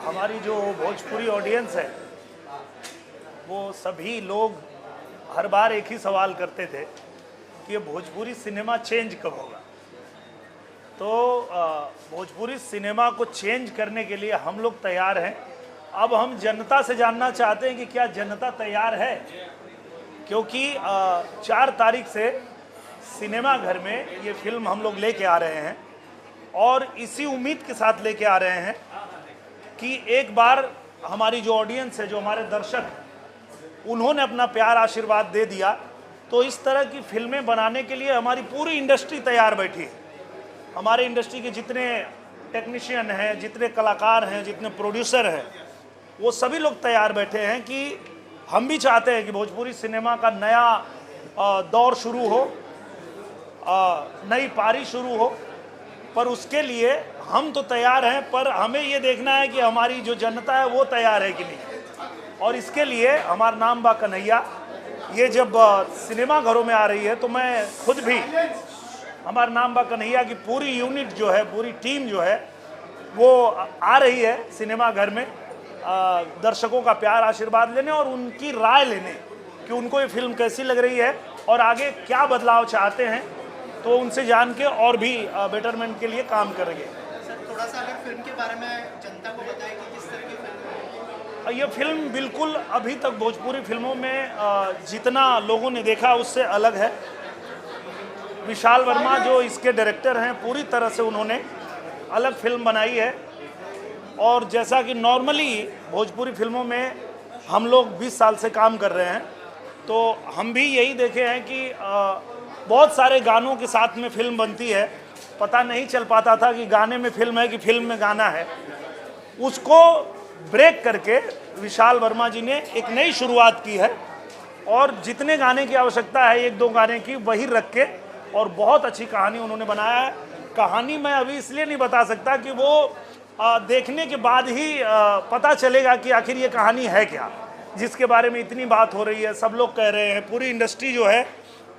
हमारी जो भोजपुरी ऑडियंस है वो सभी लोग हर बार एक ही सवाल करते थे कि ये भोजपुरी सिनेमा चेंज कब होगा। तो भोजपुरी सिनेमा को चेंज करने के लिए हम लोग तैयार हैं। अब हम जनता से जानना चाहते हैं कि क्या जनता तैयार है, क्योंकि 4 तारीख से सिनेमा घर में ये फिल्म हम लोग लेके आ रहे हैं और इसी उम्मीद के साथ लेके आ रहे हैं कि एक बार हमारी जो ऑडियंस है, जो हमारे दर्शक हैं, उन्होंने अपना प्यार आशीर्वाद दे दिया तो इस तरह की फिल्में बनाने के लिए हमारी पूरी इंडस्ट्री तैयार बैठी है। हमारे इंडस्ट्री के जितने टेक्नीशियन हैं, जितने कलाकार हैं, जितने प्रोड्यूसर हैं, वो सभी लोग तैयार बैठे हैं कि हम भी चाहते हैं कि भोजपुरी सिनेमा का नया दौर शुरू हो, नई पारी शुरू हो। पर उसके लिए हम तो तैयार हैं, पर हमें ये देखना है कि हमारी जो जनता है वो तैयार है कि नहीं। और इसके लिए हमारा नाम बा कन्हैया ये जब सिनेमा घरों में आ रही है तो मैं खुद भी, हमारा नाम बा कन्हैया की पूरी यूनिट जो है, पूरी टीम जो है वो आ रही है सिनेमा घर में दर्शकों का प्यार आशीर्वाद लेने और उनकी राय लेने कि उनको ये फिल्म कैसी लग रही है और आगे क्या बदलाव चाहते हैं, तो उनसे जान के और भी बेटरमेंट के लिए काम करेंगे। सर, थोड़ा सा अगर फिल्म के बारे में जनता को बताएं कि किस तरह की फिल्म है। ये फिल्म बिल्कुल अभी तक भोजपुरी फिल्मों में जितना लोगों ने देखा उससे अलग है। विशाल वर्मा जो इसके डायरेक्टर हैं, पूरी तरह से उन्होंने अलग फिल्म बनाई है। और जैसा कि नॉर्मली भोजपुरी फिल्मों में हम लोग 20 साल से काम कर रहे हैं, तो हम भी यही देखे हैं कि बहुत सारे गानों के साथ में फिल्म बनती है, पता नहीं चल पाता था कि गाने में फिल्म है कि फिल्म में गाना है। उसको ब्रेक करके विशाल वर्मा जी ने एक नई शुरुआत की है और जितने गाने की आवश्यकता है, 1-2 गाने की, वही रख के और बहुत अच्छी कहानी उन्होंने बनाया है। कहानी मैं अभी इसलिए नहीं बता सकता कि वो देखने के बाद ही पता चलेगा कि आखिर ये कहानी है क्या, जिसके बारे में इतनी बात हो रही है, सब लोग कह रहे हैं, पूरी इंडस्ट्री जो है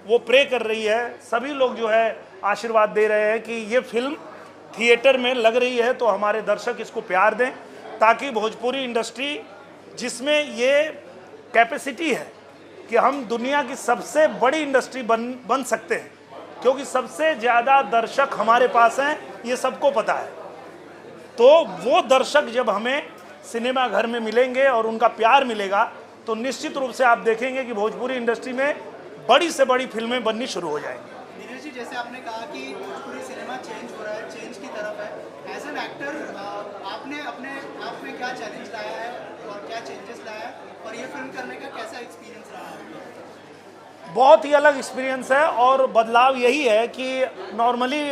वो प्रे कर रही है, सभी लोग जो है आशीर्वाद दे रहे हैं कि ये फिल्म थिएटर में लग रही है तो हमारे दर्शक इसको प्यार दें, ताकि भोजपुरी इंडस्ट्री जिसमें ये कैपेसिटी है कि हम दुनिया की सबसे बड़ी इंडस्ट्री बन सकते हैं, क्योंकि सबसे ज़्यादा दर्शक हमारे पास हैं, ये सबको पता है। तो वो दर्शक जब हमें सिनेमा घर में मिलेंगे और उनका प्यार मिलेगा तो निश्चित रूप से आप देखेंगे कि भोजपुरी इंडस्ट्री में बड़ी से बड़ी फिल्में बननी शुरू हो जाएंगी। दिनेश जी, जैसे आपने कहा कि भोजपुरी सिनेमा चेंज हो रहा है, चेंज की तरफ है, एज एन एक्टर आपने अपने आप में क्या चैलेंज लाया है और क्या चेंजेस लाया है, और ये फिल्म करने का कैसा एक्सपीरियंस रहा है? बहुत ही अलग एक्सपीरियंस है और बदलाव यही है कि नॉर्मली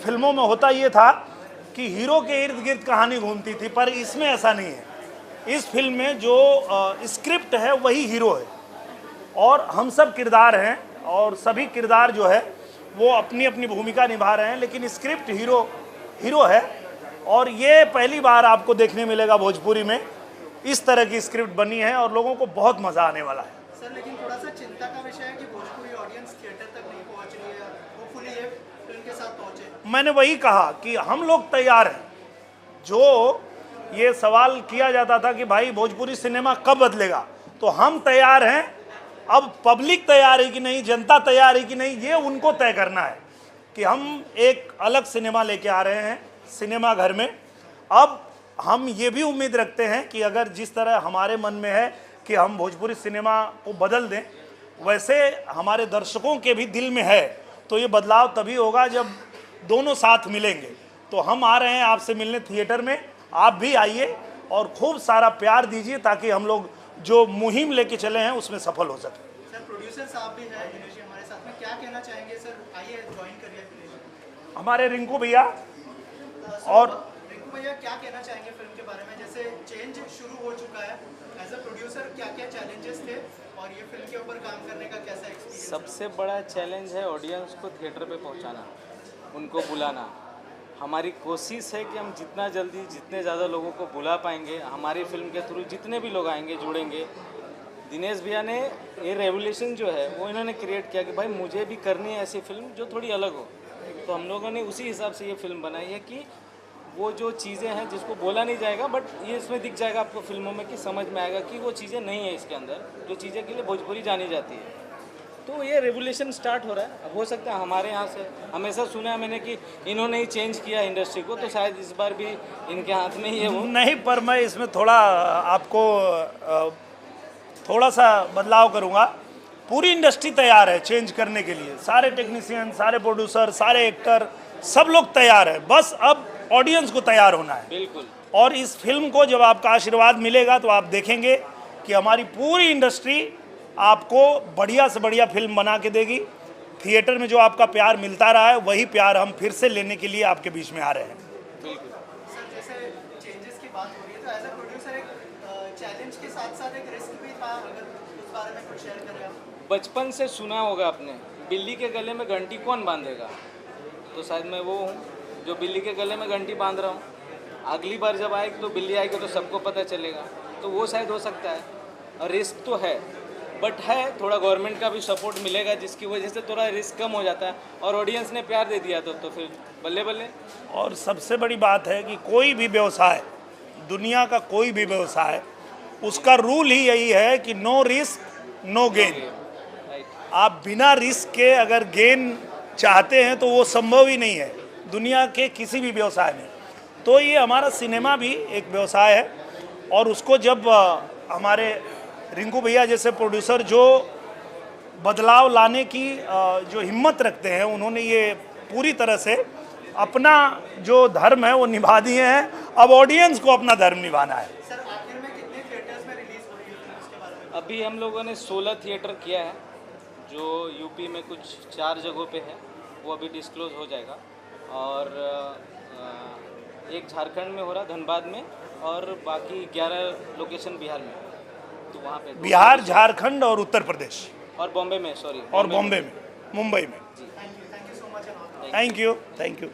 फिल्मों में होता ये था कि हीरो के इर्द गिर्द कहानी घूमती थी, पर इसमें ऐसा नहीं है। इस फिल्म में जो स्क्रिप्ट है वही हीरो है और हम सब किरदार हैं और सभी किरदार जो है वो अपनी अपनी भूमिका निभा रहे हैं, लेकिन स्क्रिप्ट हीरो है। और ये पहली बार आपको देखने मिलेगा भोजपुरी में इस तरह की स्क्रिप्ट बनी है और लोगों को बहुत मज़ा आने वाला है। सर, लेकिन थोड़ा सा चिंता का विषय है कि भोजपुरी ऑडियंस थिएटर तक नहीं पहुंच रही है, होपफुली ये फिल्म के साथ पहुंचे। मैंने वही कहा कि हम लोग तैयार हैं। जो ये सवाल किया जाता था कि भाई भोजपुरी सिनेमा कब बदलेगा, तो हम तैयार हैं। अब पब्लिक तैयार है कि नहीं, जनता तैयार है कि नहीं, ये उनको तय करना है कि हम एक अलग सिनेमा लेके आ रहे हैं सिनेमा घर में। अब हम ये भी उम्मीद रखते हैं कि अगर जिस तरह हमारे मन में है कि हम भोजपुरी सिनेमा को बदल दें, वैसे हमारे दर्शकों के भी दिल में है, तो ये बदलाव तभी होगा जब दोनों साथ मिलेंगे। तो हम आ रहे हैं आपसे मिलने थिएटर में, आप भी आइए और खूब सारा प्यार दीजिए ताकि हम लोग जो मुहिम लेके चले हैं उसमें सफल हो सके। सर, प्रोड्यूसर साहब भी हैं दिनेश जी हमारे साथ में, क्या कहना चाहेंगे? सर, आइए ज्वाइन करिए प्लीज। हमारे रिंकू भैया और रिंकू भैया, क्या कहना चाहेंगे फिल्म के बारे में? जैसे चेंज शुरू हो चुका है, एज अ प्रोड्यूसर क्या क्या चैलेंजेस थे और ये फिल्म के ऊपर काम करने का कैसा एक्सपीरियंस? सबसे बड़ा चैलेंज है ऑडियंस को थिएटर पे पहुंचाना, उनको बुलाना। हमारी कोशिश है कि हम जितना जल्दी जितने ज़्यादा लोगों को बुला पाएंगे, हमारी फिल्म के थ्रू जितने भी लोग आएंगे जुड़ेंगे। दिनेश भैया ने ये रेवोल्यूशन जो है वो इन्होंने क्रिएट किया कि भाई मुझे भी करनी है ऐसी फिल्म जो थोड़ी अलग हो, तो हम लोगों ने उसी हिसाब से ये फिल्म बनाई है कि वो जो चीज़ें हैं जिसको बोला नहीं जाएगा, बट ये इसमें दिख जाएगा आपको फिल्मों में कि समझ में आएगा कि वो चीज़ें नहीं है इसके अंदर, जो चीज़ें के लिए भोजपुरी जानी जाती है। तो ये रेवोल्यूशन स्टार्ट हो रहा है। अब हो सकता है हमारे यहाँ से, हमेशा सुना है मैंने कि इन्होंने ही चेंज किया इंडस्ट्री को, तो शायद इस बार भी इनके हाथ में ही है वो। नहीं, पर मैं इसमें थोड़ा आपको थोड़ा सा बदलाव करूंगा। पूरी इंडस्ट्री तैयार है चेंज करने के लिए, सारे टेक्नीशियन, सारे प्रोड्यूसर, सारे एक्टर, सब लोग तैयार है, बस अब ऑडियंस को तैयार होना है। बिल्कुल। और इस फिल्म को जब आपका आशीर्वाद मिलेगा तो आप देखेंगे कि हमारी पूरी इंडस्ट्री आपको बढ़िया से बढ़िया फिल्म बना के देगी। थिएटर में जो आपका प्यार मिलता रहा है वही प्यार हम फिर से लेने के लिए आपके बीच में आ रहे हैं। बिल्कुल। सर जैसे चेंजेस की बात हो रही है तो एज अ प्रोड्यूसर एक चैलेंज के साथ साथ एक रिस्क भी था, अगर उस बारे में कुछ शेयर करें आप। बचपन से सुना होगा आपने, बिल्ली के गले में घंटी कौन बांधेगा, तो शायद मैं वो हूँ जो बिल्ली के गले में घंटी बांध रहा हूँ। अगली बार जब आएगी तो बिल्ली आएगी तो सबको पता चलेगा, तो वो शायद हो सकता है। रिस्क तो है, बट है थोड़ा गवर्नमेंट का भी सपोर्ट मिलेगा, जिसकी वजह से थोड़ा रिस्क कम हो जाता है, और ऑडियंस ने प्यार दे दिया तो फिर बल्ले बल्ले। और सबसे बड़ी बात है कि कोई भी व्यवसाय, दुनिया का कोई भी व्यवसाय, उसका रूल ही यही है कि नो रिस्क नो गेन। आप बिना रिस्क के अगर गेन चाहते हैं तो वो संभव ही नहीं है दुनिया के किसी भी व्यवसाय में। तो ये हमारा सिनेमा भी एक व्यवसाय है, और उसको जब हमारे रिंकू भैया जैसे प्रोड्यूसर जो बदलाव लाने की जो हिम्मत रखते हैं, उन्होंने ये पूरी तरह से अपना जो धर्म है वो निभा दिए हैं। अब ऑडियंस को अपना धर्म निभाना है। सर आखिर में कितने थिएटर्स में रिलीज हो रही है उसके बारे में? अभी हम लोगों ने 16 थिएटर किया है, जो यूपी में कुछ 4 जगहों पे है, वो अभी डिस्क्लोज हो जाएगा। और एक झारखंड में हो रहा, धनबाद में, और बाकी 11 लोकेशन बिहार में। तो वहाँ पे बिहार, झारखंड और उत्तर प्रदेश और बॉम्बे में, सॉरी, और बॉम्बे में, मुंबई में। Thank you so much. Thank you.